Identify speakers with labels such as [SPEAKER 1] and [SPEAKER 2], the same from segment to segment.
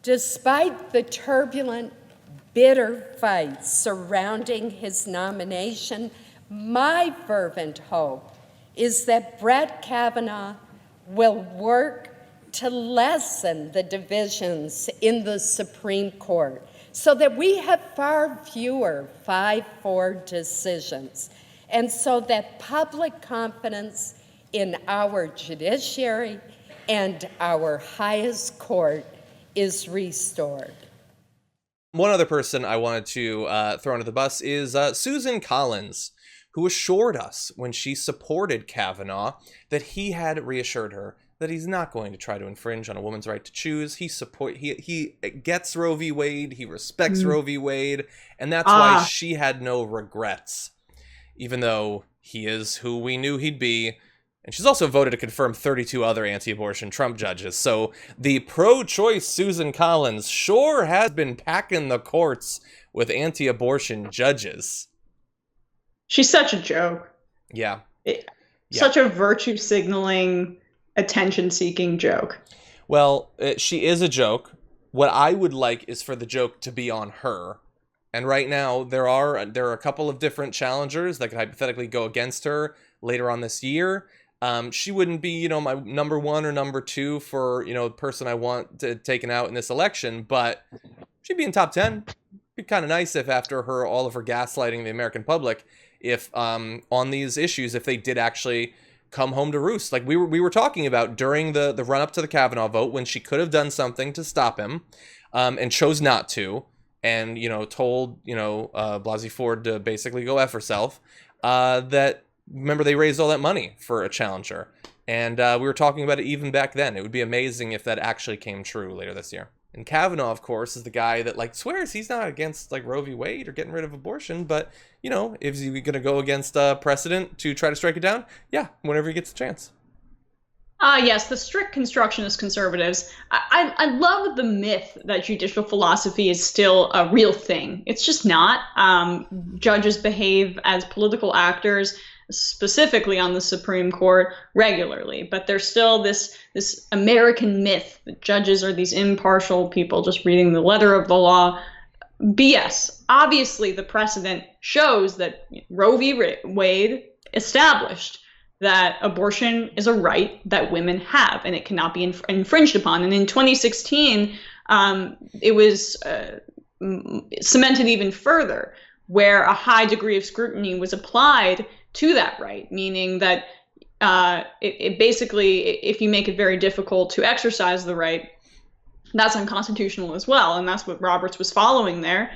[SPEAKER 1] Despite the turbulent, bitter fights surrounding his nomination, my fervent hope is that Brett Kavanaugh will work to lessen the divisions in the Supreme Court so that we have far fewer 5-4 decisions, and so that public confidence in our judiciary and our highest court is restored.
[SPEAKER 2] One other person I wanted to throw under the bus is Susan Collins, who assured us when she supported Kavanaugh that he had reassured her that he's not going to try to infringe on a woman's right to choose. He gets Roe v. Wade, he respects Roe v. Wade, and that's why she had no regrets, even though he is who we knew he'd be. And she's also voted to confirm 32 other anti-abortion Trump judges. So the pro-choice Susan Collins sure has been packing the courts with anti-abortion judges.
[SPEAKER 3] She's such a joke.
[SPEAKER 2] Yeah.
[SPEAKER 3] Such a virtue signaling, attention-seeking joke.
[SPEAKER 2] Well, she is a joke. What I would like is for the joke to be on her. And right now, there are a couple of different challengers that could hypothetically go against her later on this year. She wouldn't be, my number one or number two for, the person I want taken out in this election, but she'd be in top 10. It'd be kind of nice if after all of her gaslighting the American public, if on these issues, if they did actually come home to roost, like we were talking about during the run up to the Kavanaugh vote, when she could have done something to stop him, and chose not to, and told Blasey Ford to basically go F herself. That remember they raised all that money for a challenger, and we were talking about it even back then. It would be amazing if that actually came true later this year. And Kavanaugh, of course, is the guy that swears he's not against Roe v. Wade or getting rid of abortion, but is he going to go against precedent to try to strike it down? Yeah, whenever he gets a chance.
[SPEAKER 3] Yes, the strict constructionist conservatives. I love the myth that judicial philosophy is still a real thing. It's just not. Judges behave as political actors, specifically on the Supreme Court, regularly. But there's still this American myth that judges are these impartial people just reading the letter of the law. BS. Obviously, the precedent shows that Roe v. Wade established that abortion is a right that women have, and it cannot be infringed upon. And in 2016, it was cemented even further, where a high degree of scrutiny was applied to that right, meaning that it basically, if you make it very difficult to exercise the right, that's unconstitutional as well. And that's what Roberts was following there.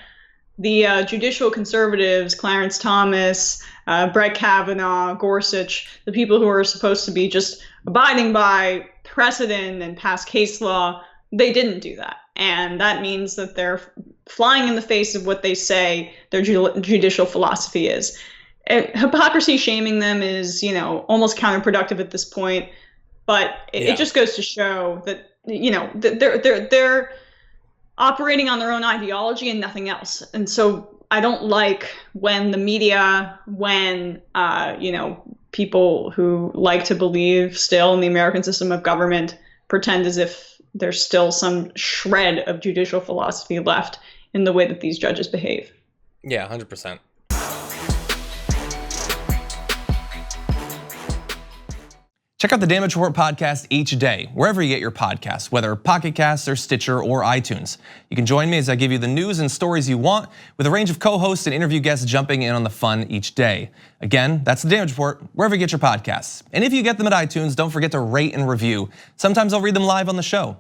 [SPEAKER 3] The judicial conservatives, Clarence Thomas, Brett Kavanaugh, Gorsuch, the people who are supposed to be just abiding by precedent and past case law, they didn't do that. And that means that they're flying in the face of what they say their judicial philosophy is. Hypocrisy shaming them is, almost counterproductive at this point. But it just goes to show that, they're operating on their own ideology and nothing else. And so I don't like when the media, when, people who like to believe still in the American system of government pretend as if there's still some shred of judicial philosophy left in the way that these judges behave.
[SPEAKER 2] Yeah, 100%. Check out the Damage Report podcast each day, wherever you get your podcasts, whether Pocket Casts or Stitcher or iTunes. You can join me as I give you the news and stories you want, with a range of co-hosts and interview guests jumping in on the fun each day. Again, that's the Damage Report, wherever you get your podcasts. And if you get them at iTunes, don't forget to rate and review. Sometimes I'll read them live on the show.